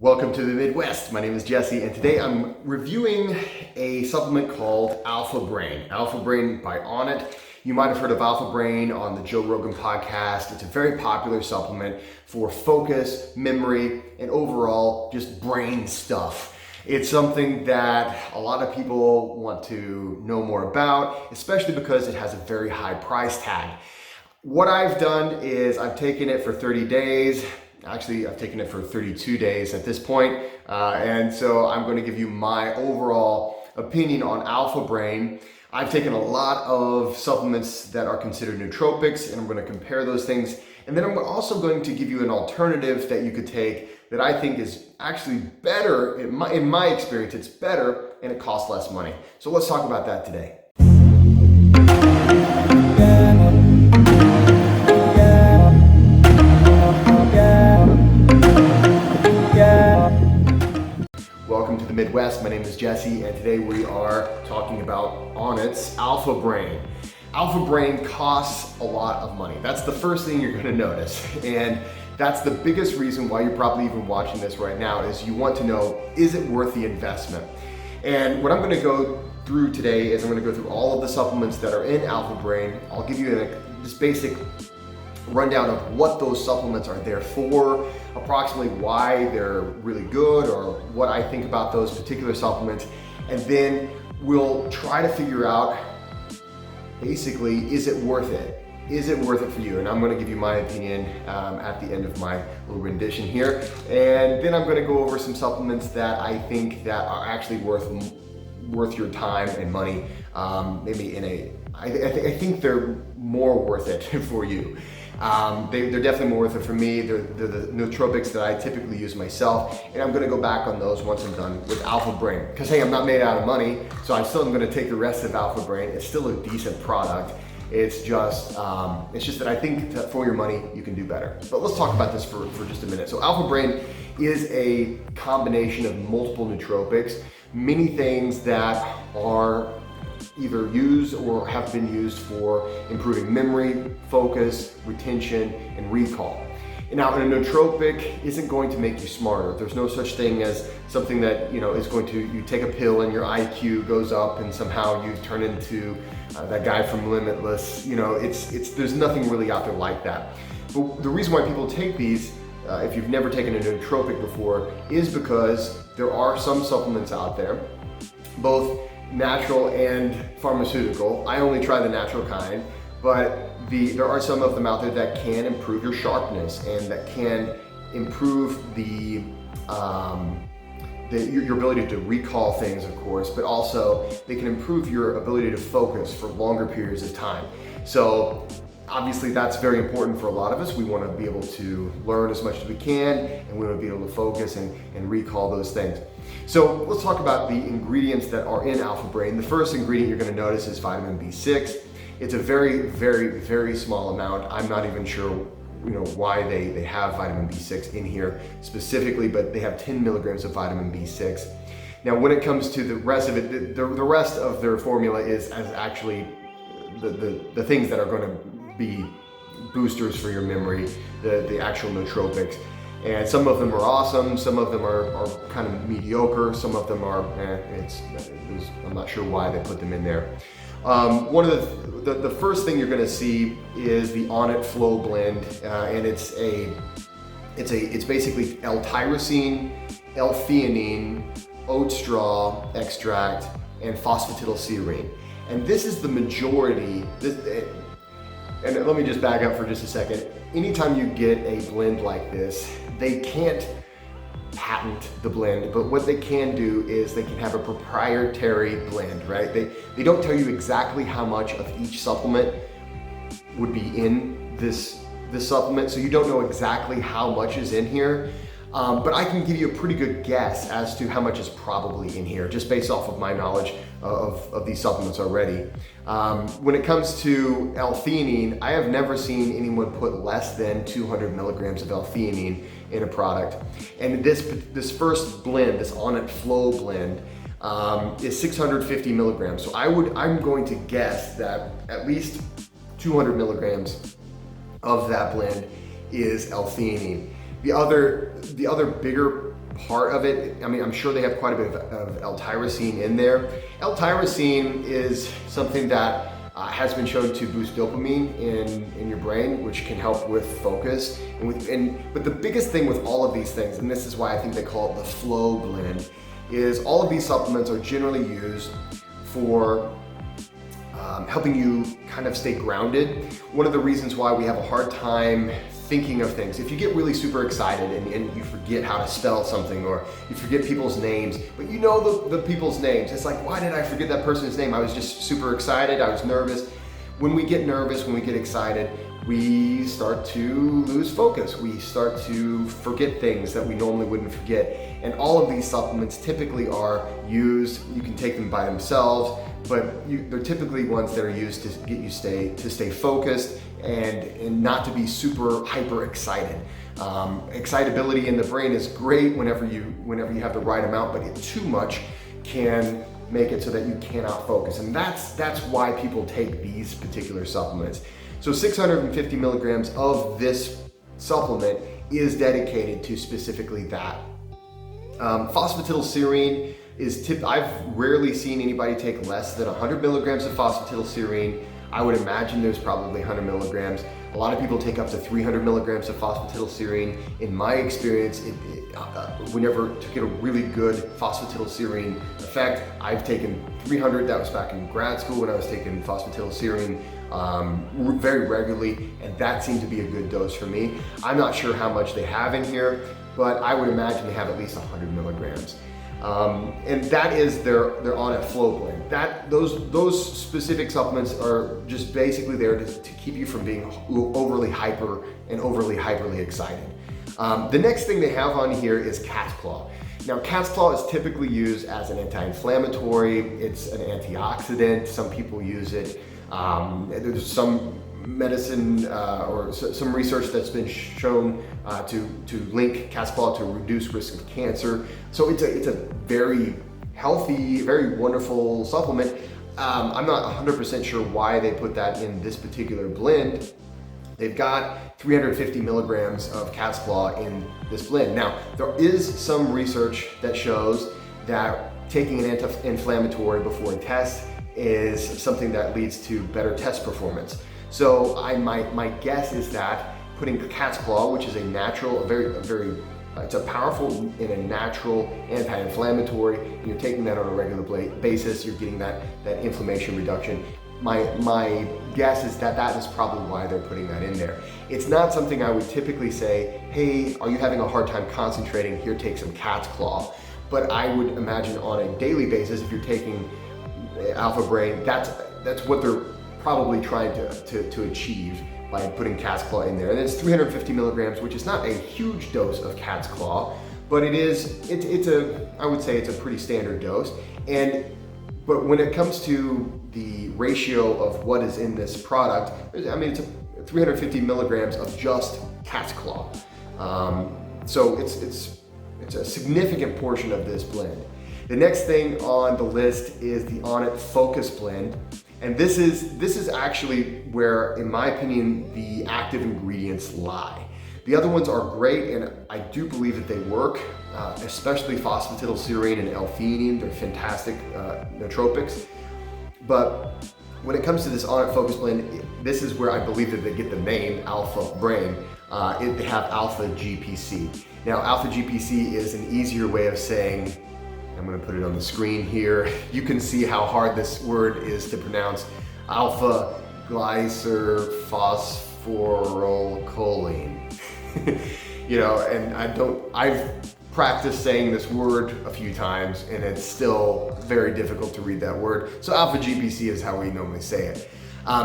Welcome to the Midwest. My name is Jesse, and today I'm reviewing a supplement called Alpha Brain. Alpha Brain by Onnit. You might have heard of Alpha Brain on the Joe Rogan podcast. It's a very popular supplement for focus, memory, and overall just brain stuff. It's something that a lot of people want to know more about, especially because it has a very high price tag. What I've done is I've taken it for 30 days. Actually, I've taken it for 32 days at this point. And so I'm going to give you my overall opinion on Alpha Brain. I've taken a lot of supplements that are considered nootropics, and I'm going to compare those things. And then I'm also going to give you an alternative that you could take that I think is actually better. In my experience, it's better and it costs less money. So let's talk about that today. Welcome to the Midwest. My name is Jesse, and today we are talking about Onnit's Alpha Brain. Alpha Brain costs a lot of money. That's the first thing you're going to notice, and that's the biggest reason why you're probably even watching this right now, is you want to know, is it worth the investment? And what I'm going to go through today is I'm going to go through all of the supplements that are in Alpha Brain. I'll give you this basic rundown of what those supplements are there for, approximately why they're really good, or what I think about those particular supplements, and then we'll try to figure out basically, is it worth it? Is it worth it for you? And I'm going to give you my opinion at the end of my little rendition here, and then I'm going to go over some supplements that I think that are actually worth your time and money. I think they're more worth it for you. They're definitely more worth it for me. They're the nootropics that I typically use myself, and I'm going to go back on those once I'm done with Alpha Brain. Because hey, I'm not made out of money, so I'm still going to take the rest of Alpha Brain. It's still a decent product. It's just that I think that for your money you can do better. But let's talk about this for just a minute. So Alpha Brain is a combination of multiple nootropics, many things that are either used or have been used for improving memory, focus, retention, and recall. And now, a nootropic isn't going to make you smarter. There's no such thing as something that is going to, you take a pill and your IQ goes up and somehow you turn into that guy from Limitless. There's nothing really out there like that. But the reason why people take these, if you've never taken a nootropic before, is because there are some supplements out there, both natural and pharmaceutical. I only try the natural kind, but there are some of them out there that can improve your sharpness and that can improve your ability to recall things, of course, but also they can improve your ability to focus for longer periods of time. So obviously that's very important for a lot of us. We want to be able to learn as much as we can, and we want to be able to focus and recall those things. So let's talk about the ingredients that are in Alpha Brain. The first ingredient you're going to notice is vitamin B6. It's a very, very, very small amount. I'm not even sure why they have vitamin B6 in here specifically, but they have 10 milligrams of vitamin B6. Now when it comes to the rest of it, the rest of their formula is actually the things that are going to be boosters for your memory, the actual nootropics. And some of them are awesome, some of them are kind of mediocre, some of them are, I'm not sure why they put them in there. One of the first thing you're going to see is the Onnit Flow Blend, and it's basically L-tyrosine, L-theanine, oat straw extract, and phosphatidylserine. And this is the majority. And let me just back up for just a second. Anytime you get a blend like this, they can't patent the blend, but what they can do is they can have a proprietary blend, right? They don't tell you exactly how much of each supplement would be in this supplement, so you don't know exactly how much is in here. But I can give you a pretty good guess as to how much is probably in here, just based off of my knowledge of these supplements already. When it comes to L-theanine, I have never seen anyone put less than 200 milligrams of L-theanine in a product. And this first blend, this Onnit Flow Blend, is 650 milligrams. So I'm going to guess that at least 200 milligrams of that blend is L-theanine. The other bigger part of it. I mean, I'm sure they have quite a bit of L-tyrosine in there. L-tyrosine is something that has been shown to boost dopamine in your brain, which can help with focus. But the biggest thing with all of these things, and this is why I think they call it the flow blend, is all of these supplements are generally used for helping you kind of stay grounded. One of the reasons why we have a hard time thinking of things, if you get really super excited and you forget how to spell something, or you forget people's names, but you know the people's names, it's like, why did I forget that person's name? I was just super excited, I was nervous. When we get nervous, when we get excited, we start to lose focus. We start to forget things that we normally wouldn't forget. And all of these supplements typically are used, you can take them by themselves, but they're typically ones that are used to get you to stay focused and not to be super hyper excited. Excitability in the brain is great whenever you have the right amount, but too much can make it so that you cannot focus. And that's why people take these particular supplements. So 650 milligrams of this supplement is dedicated to specifically that. Phosphatidylserine is I've rarely seen anybody take less than 100 milligrams of phosphatidylserine. I would imagine there's probably 100 milligrams. A lot of people take up to 300 milligrams of phosphatidylserine. In my experience, we never took a really good phosphatidylserine effect. I've taken 300, that was back in grad school when I was taking phosphatidylserine very regularly, and that seemed to be a good dose for me. I'm not sure how much they have in here, but I would imagine they have at least 100 milligrams. And that is their On-It Flow blend. Those specific supplements are just basically there to keep you from being overly hyper and overly hyperly excited. The next thing they have on here is cat's claw. Now, cat's claw is typically used as an anti-inflammatory. It's an antioxidant. Some people use it. There's some medicine or some research that's been shown to link cat's claw to reduce risk of cancer. So it's a very healthy, very wonderful supplement. I'm not 100% sure why they put that in this particular blend. They've got 350 milligrams of cat's claw in this blend. Now, there is some research that shows that taking an anti-inflammatory before a test is something that leads to better test performance. So my guess is that putting cat's claw, which is a natural, it's a powerful and a natural anti-inflammatory, and you're taking that on a regular basis, you're getting that inflammation reduction. My guess is that is probably why they're putting that in there. It's not something I would typically say, hey, are you having a hard time concentrating? Here, take some cat's claw. But I would imagine on a daily basis, if you're taking Alpha Brain, that's what they're probably trying to achieve by putting cat's claw in there. And it's 350 milligrams, which is not a huge dose of cat's claw, but I would say it's a pretty standard dose. But when it comes to the ratio of what is in this product, I mean, it's 350 milligrams of just cat's claw. So it's a significant portion of this blend. The next thing on the list is the On-It Focus blend. And this is actually where, in my opinion, the active ingredients lie. The other ones are great, and I do believe that they work, especially phosphatidylserine and L-theanine. They're fantastic nootropics. But when it comes to this On-It Focus blend, this is where I believe that they get the name Alpha Brain. They have Alpha GPC. Now, Alpha GPC is an easier way of saying, I'm going to put it on the screen here. You can see how hard this word is to pronounce. Alpha glycerphosphorylcholine. And I've practiced saying this word a few times, and it's still very difficult to read that word. So Alpha GPC is how we normally say it.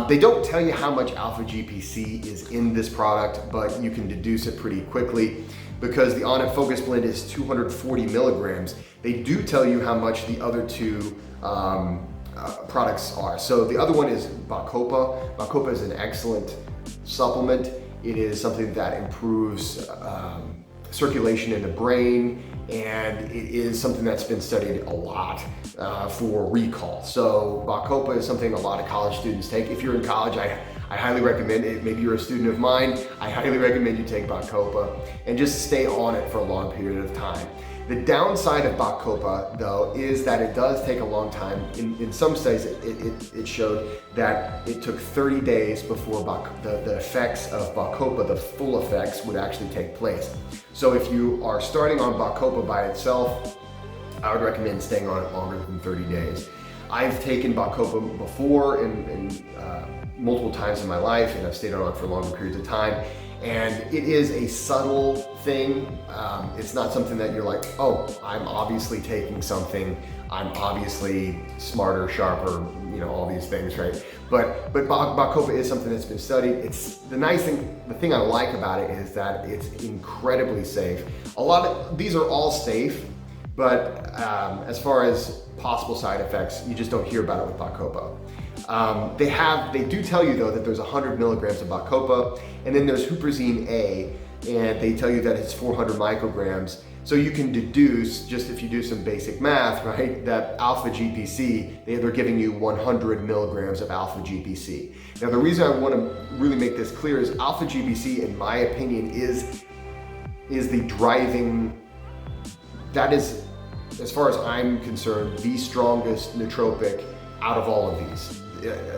They don't tell you how much Alpha GPC is in this product, but you can deduce it pretty quickly. Because the On-It Focus blend is 240 milligrams, they do tell you how much the other two products are. So the other one is Bacopa. Bacopa is an excellent supplement. It is something that improves circulation in the brain, and it is something that's been studied a lot for recall. So Bacopa is something a lot of college students take. If you're in college, I highly recommend it. Maybe you're a student of mine, I highly recommend you take Bacopa and just stay on it for a long period of time. The downside of Bacopa, though, is that it does take a long time. In some studies, it showed that it took 30 days before the effects of Bacopa, the full effects, would actually take place. So if you are starting on Bacopa by itself, I would recommend staying on it longer than 30 days. I've taken Bacopa before in multiple times in my life, and I've stayed on it for longer periods of time. And it is a subtle thing. It's not something that you're like, oh, I'm obviously taking something. I'm obviously smarter, sharper, you know, all these things, right? But Bacopa is something that's been studied. It's the nice thing, the thing I like about it is that it's incredibly safe. These are all safe, but as far as possible side effects, you just don't hear about it with Bacopa. They do tell you though that there's 100 milligrams of Bacopa, and then there's Huperzine A, and they tell you that it's 400 micrograms. So you can deduce, just if you do some basic math, right, that alpha GPC, they're giving you 100 milligrams of alpha GPC. Now the reason I want to really make this clear is alpha GPC, in my opinion, is the driving, that is, as far as I'm concerned, the strongest nootropic out of all of these.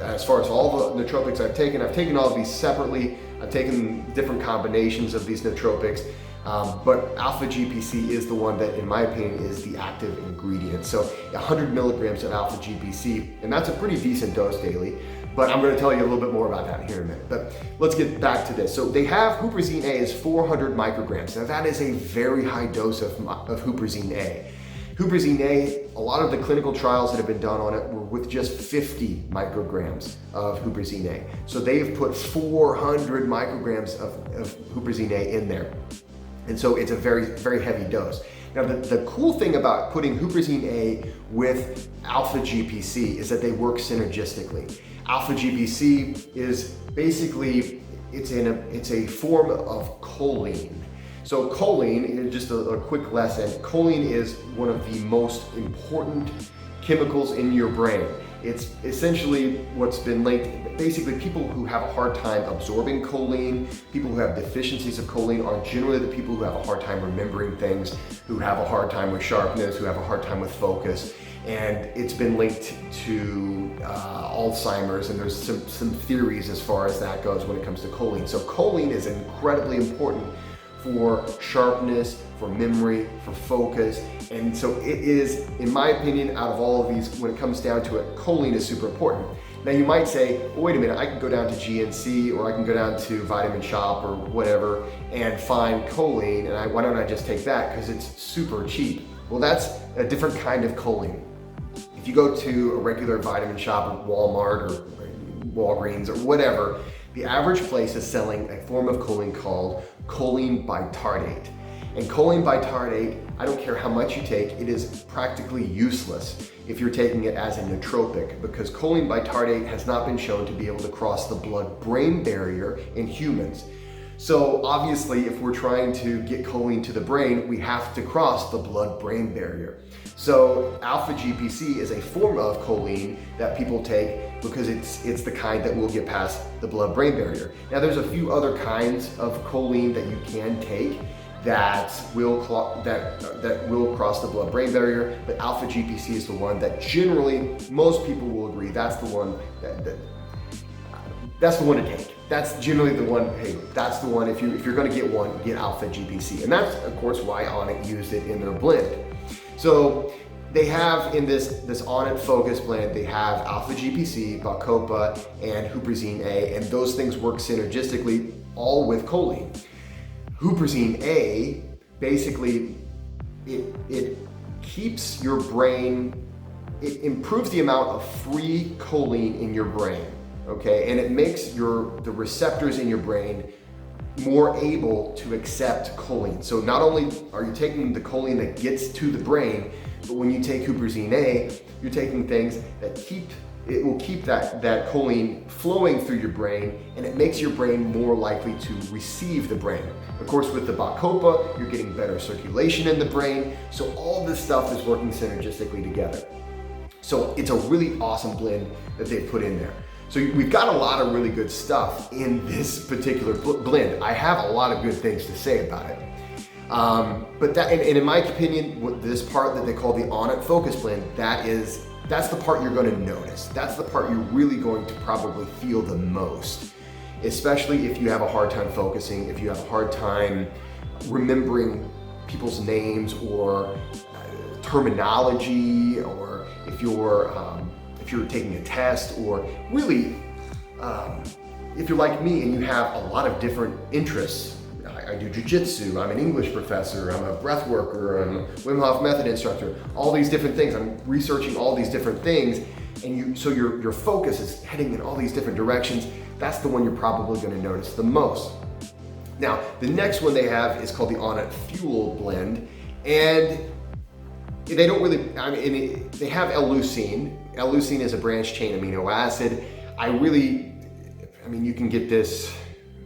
As far as all the nootropics I've taken all of these separately. I've taken different combinations of these nootropics, but alpha GPC is the one that, in my opinion, is the active ingredient. So 100 milligrams of alpha GPC, and that's a pretty decent dose daily, but I'm gonna tell you a little bit more about that here in a minute. But let's get back to this. So they have Huperzine A is 400 micrograms. Now that is a very high dose of Huperzine A. Huperzine A, a lot of the clinical trials that have been done on it were with just 50 micrograms of Huperzine A. So they've put 400 micrograms of Huperzine A in there. And so it's a very, very heavy dose. Now the cool thing about putting Huperzine A with alpha GPC is that they work synergistically. Alpha GPC is basically, it's a form of choline. So choline, just a quick lesson, choline is one of the most important chemicals in your brain. It's essentially what's been linked, basically people who have a hard time absorbing choline, people who have deficiencies of choline are generally the people who have a hard time remembering things, who have a hard time with sharpness, who have a hard time with focus. And it's been linked to Alzheimer's, and there's some theories as far as that goes when it comes to choline. So choline is incredibly important for sharpness, for memory, for focus. And so it is, in my opinion, out of all of these, when it comes down to it, choline is super important. Now you might say, well, wait a minute, I can go down to GNC or I can go down to Vitamin Shop or whatever and find choline, and why don't I just take that because it's super cheap? Well, that's a different kind of choline. If you go to a regular Vitamin Shop at Walmart or Walgreens or whatever, the average place is selling a form of choline called choline bitartate. And choline bitartate, I don't care how much you take, it is practically useless if you're taking it as a nootropic, because choline bitartate has not been shown to be able to cross the blood-brain barrier in humans. So obviously, if we're trying to get choline to the brain, we have to cross the blood-brain barrier. So alpha GPC is a form of choline that people take because it's the kind that will get past the blood-brain barrier. Now there's a few other kinds of choline that you can take that will cross the blood-brain barrier, but alpha GPC is the one that generally most people will agree that's the one that's the one to take. That's generally the one, hey, that's the one, if you're gonna get one, get alpha GPC. And that's, of course, why Onnit used it in their blend. So they have in this Onnit Focus blend, they have alpha GPC, Bacopa, and Huperzine A, and those things work synergistically, all with choline. Huperzine A, basically, it keeps your brain, it improves the amount of free choline in your brain, okay? And it makes the receptors in your brain more able to accept choline. So not only are you taking the choline that gets to the brain, but when you take Huperzine A, you're taking things that will keep that choline flowing through your brain, and it makes your brain more likely to receive the brain. Of course, with the Bacopa, you're getting better circulation in the brain. So all this stuff is working synergistically together. So it's a really awesome blend that they've put in there. So we've got a lot of really good stuff in this particular blend. I have a lot of good things to say about it. But that, and in my opinion, this part that they call the On It Focus Blend, that's the part you're going to notice. That's the part you're really going to probably feel the most, especially if you have a hard time focusing, if you have a hard time remembering people's names or terminology, or if you're taking a test, or really if you're like me and you have a lot of different interests. I do jujitsu, I'm an English professor, I'm a breathworker, I'm a Wim Hof method instructor, all these different things. I'm researching all these different things, and so your focus is heading in all these different directions. That's the one you're probably going to notice the most. Now, the next one they have is called the On It Fuel Blend, and they don't really, they have L-leucine. L-leucine is a branched chain amino acid. You can get this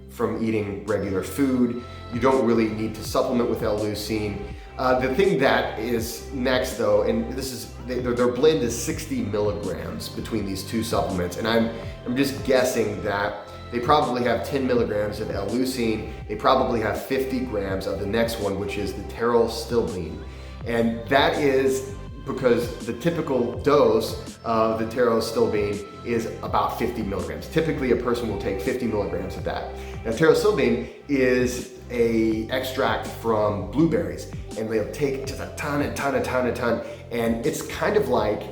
from eating regular food. You don't really need to supplement with L-leucine. The thing that is next though, and this is, their blend is 60 milligrams between these two supplements, and I'm just guessing that they probably have 10 milligrams of L-leucine. They probably have 50 grams of the next one, which is the pterostilbene. And that is because the typical dose of the pterostilbene is about 50 milligrams. Typically, a person will take 50 milligrams of that. Now, pterostilbene is a extract from blueberries, and they'll take just a ton, and it's kind of like,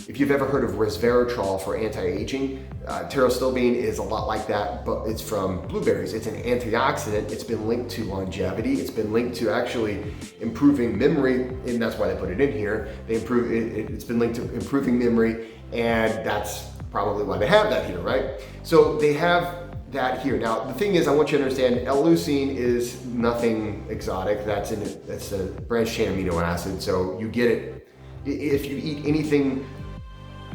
if you've ever heard of resveratrol for anti-aging, pterostilbene is a lot like that, but it's from blueberries. It's an antioxidant. It's been linked to longevity. It's been linked to actually improving memory, and that's why they put it in here. It's been linked to improving memory, and that's probably why they have that here, right? So they have that here. Now, the thing is, I want you to understand, L-leucine is nothing exotic. That's a branched chain amino acid, so you get it. If you eat anything,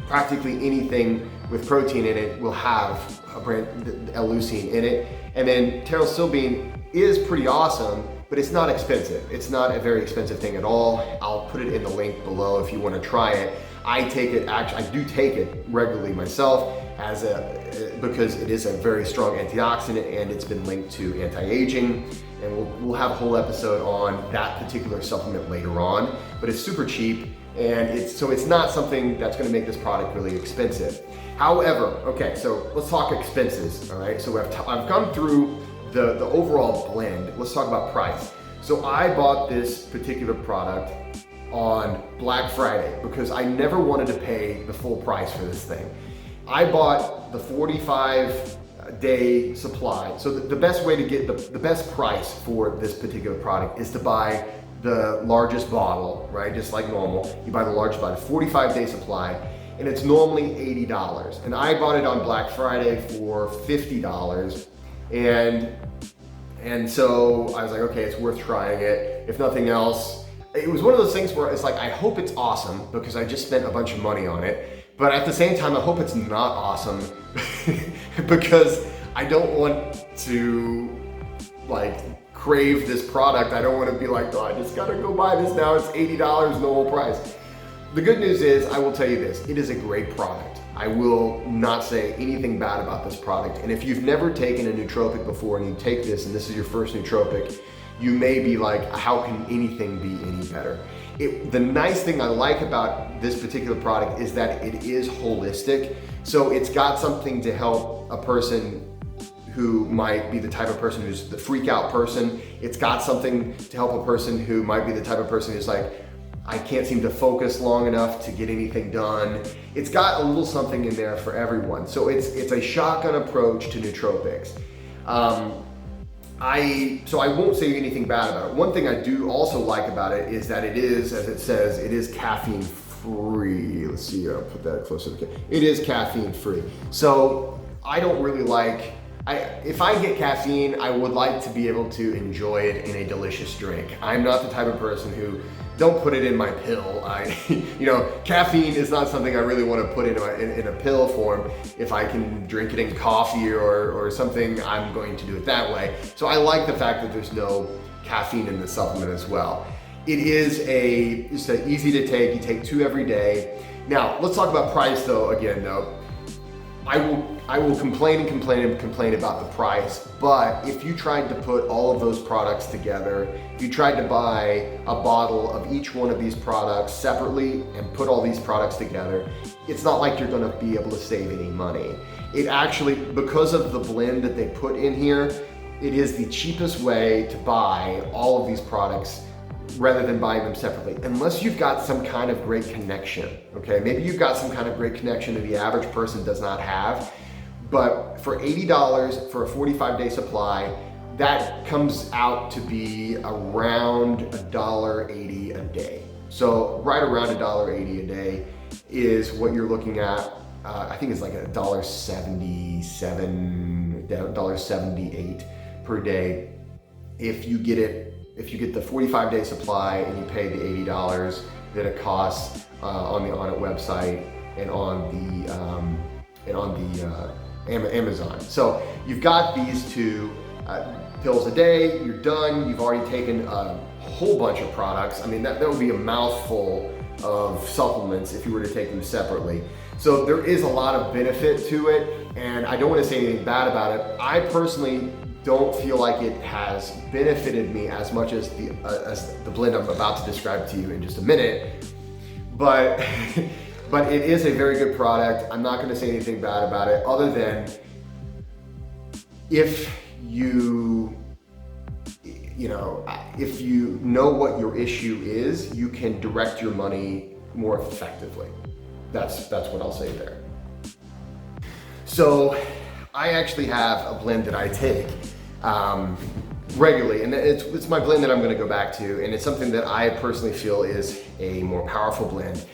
practically anything with protein in it will have L-leucine in it. And then pterostilbene is pretty awesome, but it's not expensive. It's not a very expensive thing at all. I'll put it in the link below if you want to try it. I do take it regularly myself because it is a very strong antioxidant, and it's been linked to anti-aging. And we'll have a whole episode on that particular supplement later on, but it's super cheap. And it's not something that's going to make this product really expensive. However, okay, so let's talk expenses, all right? So I've gone through the overall blend. Let's talk about price. So I bought this particular product on Black Friday because I never wanted to pay the full price for this thing. I bought the 45-day supply. So the best way to get the best price for this particular product is to buy the largest bottle, right? Just like normal. You buy the largest bottle, 45-day supply, and it's normally $80. And I bought it on Black Friday for $50. And so I was like, okay, it's worth trying it. If nothing else, it was one of those things where it's like, I hope it's awesome because I just spent a bunch of money on it. But at the same time, I hope it's not awesome because I don't want to crave this product. I don't want to be like, oh, I just gotta go buy this now. It's $80 normal price. The good news is, I will tell you this, it is a great product. I will not say anything bad about this product. And if you've never taken a nootropic before and you take this and this is your first nootropic, you may be like, how can anything be any better? The nice thing I like about this particular product is that it is holistic. So it's got something to help a person who might be the type of person who's the freak out person. It's got something to help a person who might be the type of person who's like, I can't seem to focus long enough to get anything done. It's got a little something in there for everyone. So it's a shotgun approach to nootropics. So I won't say anything bad about it. One thing I do also like about it is that it is, as it says, it is caffeine free. Let's see, I'll put that closer to the camera. It is caffeine free. So I don't really like, if I get caffeine, I would like to be able to enjoy it in a delicious drink. I'm not the type of person who, don't put it in my pill. Caffeine is not something I really want to put in a pill form. If I can drink it in coffee or something, I'm going to do it that way. So I like the fact that there's no caffeine in the supplement as well. It is just easy to take. You take 2 every day. Now, let's talk about price though, again though. I will complain and complain and complain about the price, but if you tried to put all of those products together, if you tried to buy a bottle of each one of these products separately and put all these products together, it's not like you're gonna be able to save any money. It actually, because of the blend that they put in here, it is the cheapest way to buy all of these products rather than buying them separately, unless you've got some kind of great connection, okay? Maybe you've got some kind of great connection that the average person does not have, but for $80 for a 45-day supply, that comes out to be around $1.80 a day. So right around $1.80 a day is what you're looking at. I think it's like $1.77, $1.78 per day if you get the 45-day supply and you pay the $80 that it costs on the Onnit website and on the Amazon. So you've got these two pills a day, you're done, you've already taken a whole bunch of products. I mean, that would be a mouthful of supplements if you were to take them separately. So there is a lot of benefit to it, and I don't want to say anything bad about it. I personally don't feel like it has benefited me as much as the blend I'm about to describe to you in just a minute, but it is a very good product. I'm not going to say anything bad about it, other than if you know what your issue is, you can direct your money more effectively. That's what I'll say there. So I actually have a blend that I take regularly, and it's my blend that I'm going to go back to, and it's something that I personally feel is a more powerful blend,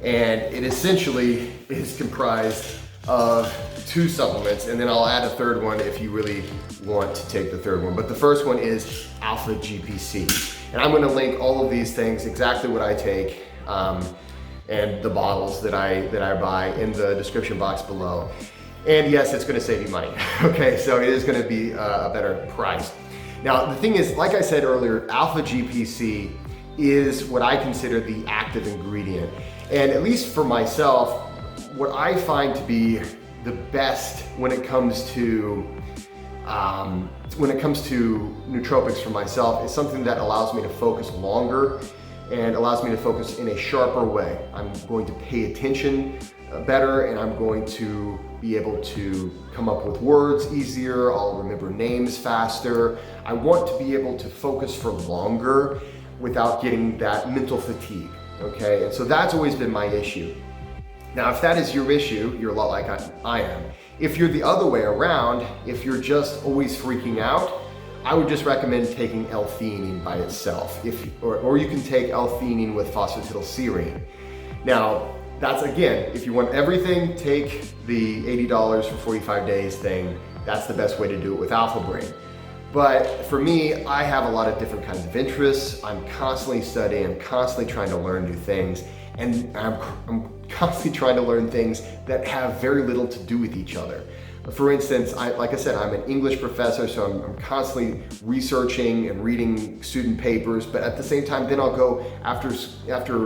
and it essentially is comprised of 2 supplements, and then I'll add a third one if you really want to take the third one. But the first one is Alpha GPC, and I'm going to link all of these things, exactly what I take, and the bottles that I buy in the description box below. And yes, it's gonna save you money, okay? So it is gonna be a better price. Now, the thing is, like I said earlier, Alpha GPC is what I consider the active ingredient. And at least for myself, what I find to be the best when it comes to nootropics for myself is something that allows me to focus longer and allows me to focus in a sharper way. I'm going to pay attention better, and I'm going to be able to come up with words easier. I'll remember names faster. I want to be able to focus for longer without getting that mental fatigue, okay? And so that's always been my issue. Now, if that is your issue, you're a lot like I am. If you're the other way around, if you're just always freaking out, I would just recommend taking L-theanine by itself, or you can take L-theanine with phosphatidylserine. Now, that's, again, if you want everything, take the $80 for 45 days thing. That's the best way to do it with Alpha Brain. But for me, I have a lot of different kinds of interests. I'm constantly studying, I'm constantly trying to learn new things, and I'm constantly trying to learn things that have very little to do with each other. For instance, like I said, I'm an English professor, so I'm constantly researching and reading student papers, but at the same time, then I'll go, after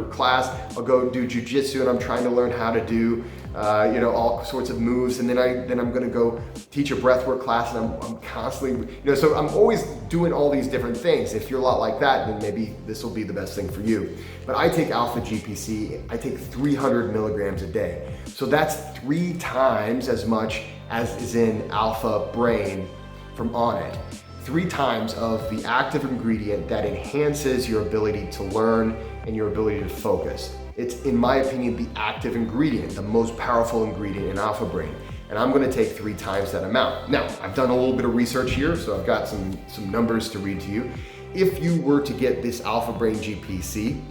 class, I'll go do jujitsu, and I'm trying to learn how to do all sorts of moves, and then I'm gonna go teach a breathwork class, and I'm constantly, so I'm always doing all these different things. If you're a lot like that, then maybe this will be the best thing for you. But I take Alpha GPC, I take 300 milligrams a day. So that's 3 times as much as is in Alpha Brain from Onnit. 3 times of the active ingredient that enhances your ability to learn and your ability to focus. It's, in my opinion, the active ingredient, the most powerful ingredient in Alpha Brain. And I'm gonna take 3 times that amount. Now, I've done a little bit of research here, so I've got some numbers to read to you. If you were to get this Alpha Brain GPC,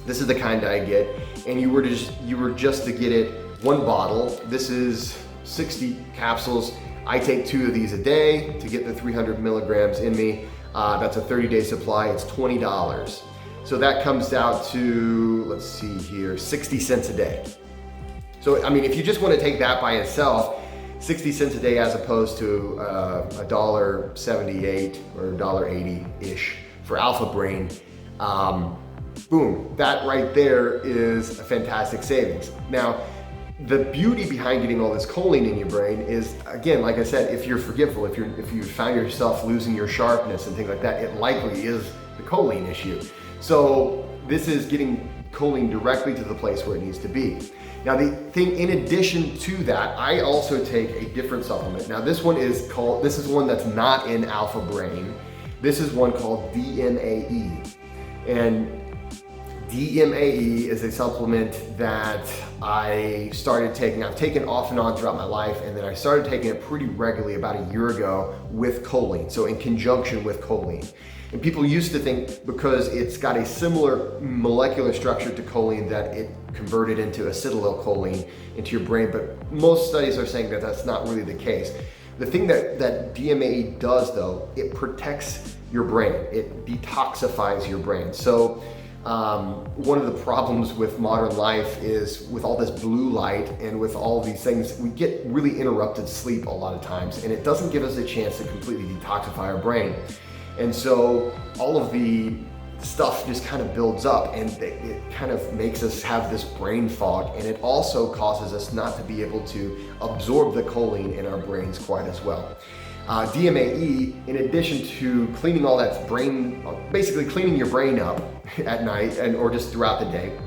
this is the kind that I get, and you were just to get it 1 bottle. This is 60 capsules. I take 2 of these a day to get the 300 milligrams in me. That's a 30-day supply. It's $20. So that comes out to, let's see here, 60 cents a day. So, I mean, if you just want to take that by itself, 60 cents a day as opposed to $1.78 or $1.80-ish for Alpha Brain, boom, that right there is a fantastic savings. Now, the beauty behind getting all this choline in your brain is, again, like I said, if you're forgetful, if you found yourself losing your sharpness and things like that, it likely is the choline issue. So this is getting choline directly to the place where it needs to be. Now the thing, in addition to that, I also take a different supplement. Now this is one that's not in Alpha Brain. This is one called DMAE. And DMAE is a supplement that I started taking. I've taken off and on throughout my life, and then I started taking it pretty regularly about a year ago with choline, so in conjunction with choline. And people used to think because it's got a similar molecular structure to choline that it converted into acetylcholine into your brain, but most studies are saying that that's not really the case. The thing that DMAE does though, it protects your brain. It detoxifies your brain. So one of the problems with modern life is with all this blue light and with all these things, we get really interrupted sleep a lot of times, and it doesn't give us a chance to completely detoxify our brain. And so all of the stuff just kind of builds up, and it kind of makes us have this brain fog, and it also causes us not to be able to absorb the choline in our brains quite as well. DMAE, in addition to cleaning all that brain, basically cleaning your brain up at night or just throughout the day,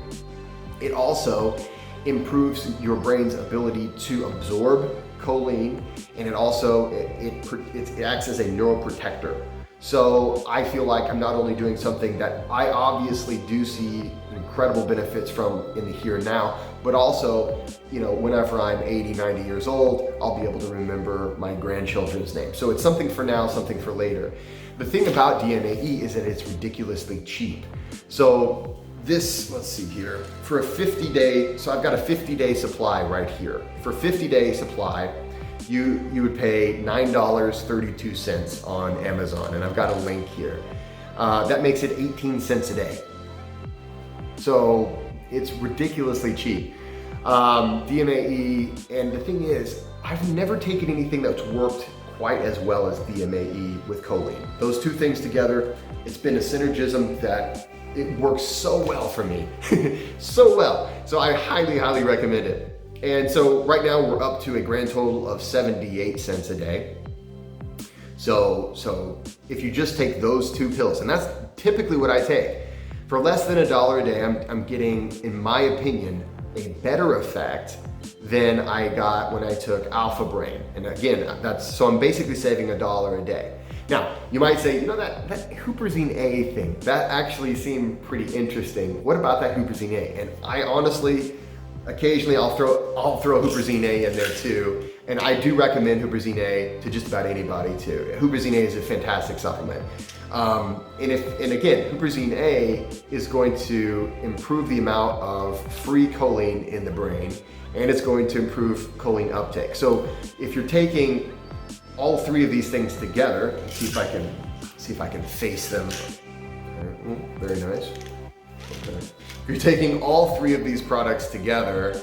it also improves your brain's ability to absorb choline, and it also it acts as a neuroprotector. So I feel like I'm not only doing something that I obviously do see incredible benefits from in the here and now, but also, you know, whenever I'm 80, 90 years old, I'll be able to remember my grandchildren's names. So it's something for now, something for later. The thing about DMAE is that it's ridiculously cheap. So this, let's see here, for a 50-day, so I've got a 50-day supply right here. For a 50-day supply, you would pay $9.32 on Amazon, and I've got a link here. That makes it 18 cents a day. So it's ridiculously cheap. DMAE, and the thing is, I've never taken anything that's worked quite as well as DMAE with choline. Those two things together, it's been a synergism that it works so well for me, so well. So I highly, highly recommend it. And so right now we're up to a grand total of 78 cents a day. So if you just take those two pills, and that's typically what I take, for less than $1 a day, I'm getting, in my opinion, a better effect than I got when I took Alpha Brain. And again, so I'm basically saving $1 a day. Now, you might say, you know, that Huperzine A thing, that actually seemed pretty interesting. What about that Huperzine A? And I honestly, occasionally I'll throw Huperzine A in there too. And I do recommend Huperzine A to just about anybody too. Huperzine A is a fantastic supplement. And again, Huperzine A is going to improve the amount of free choline in the brain, and it's going to improve choline uptake. So if you're taking all three of these things together, let's see if I can face them. Very nice. Okay. If you're taking all three of these products together,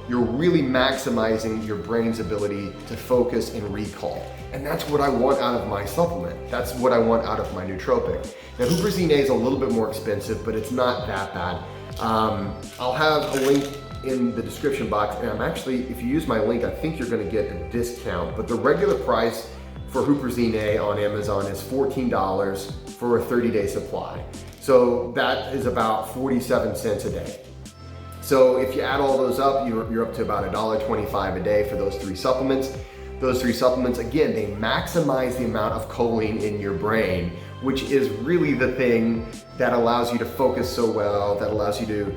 you're really maximizing your brain's ability to focus and recall. And that's what I want out of my supplement. That's what I want out of my nootropic. Now, Huperzine A is a little bit more expensive, but it's not that bad. I'll have a link in the description box, and I'm actually, if you use my link, I think you're gonna get a discount, but the regular price for Huperzine A on Amazon is $14 for a 30-day supply. So that is about 47 cents a day. So if you add all those up, you're up to about $1.25 a day for those three supplements. Those three supplements, again, they maximize the amount of choline in your brain, which is really the thing that allows you to focus so well, that allows you to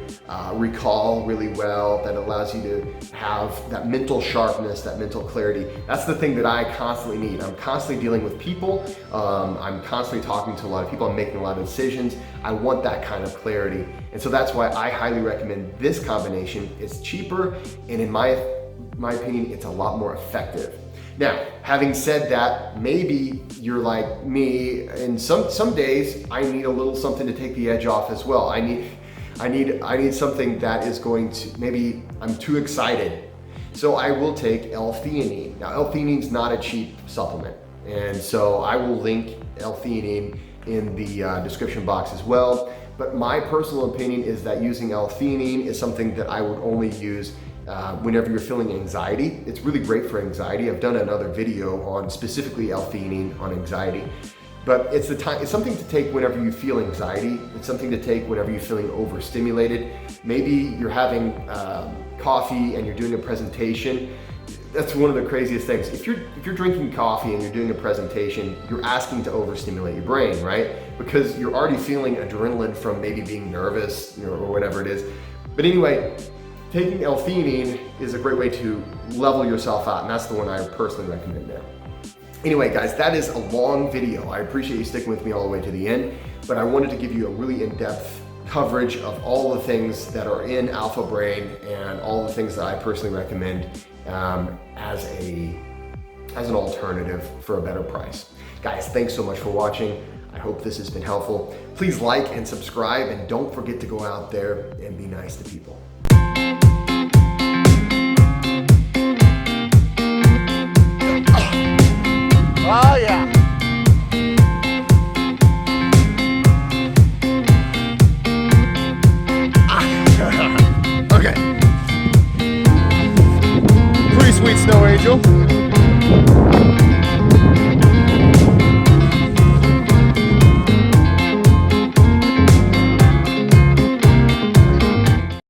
recall really well, that allows you to have that mental sharpness, that mental clarity. That's the thing that I constantly need. I'm constantly dealing with people. I'm constantly talking to a lot of people. I'm making a lot of decisions. I want that kind of clarity. And so that's why I highly recommend this combination. It's cheaper, and in my opinion, it's a lot more effective. Now, having said that, maybe you're like me, and some days I need a little something to take the edge off as well. I need something that is going to, maybe I'm too excited. So I will take L-theanine. Now, L-theanine is not a cheap supplement, and so I will link L-theanine in the description box as well. But my personal opinion is that using L-theanine is something that I would only use whenever you're feeling anxiety. It's really great for anxiety. I've done another video on specifically L-theanine on anxiety. But it's something to take whenever you feel anxiety. It's something to take whenever you're feeling overstimulated. Maybe you're having coffee and you're doing a presentation. That's one of the craziest things. If you're drinking coffee and you're doing a presentation, you're asking to overstimulate your brain, right? Because you're already feeling adrenaline from maybe being nervous, or whatever it is. But anyway, taking L-theanine is a great way to level yourself out, and that's the one I personally recommend now. Anyway, guys, that is a long video. I appreciate you sticking with me all the way to the end, but I wanted to give you a really in-depth coverage of all the things that are in Alpha Brain and all the things that I personally recommend as an alternative for a better price. Guys, thanks so much for watching. I hope this has been helpful. Please like and subscribe, and don't forget to go out there and be nice to people. Oh yeah. Okay. Pretty sweet, Snow Angel.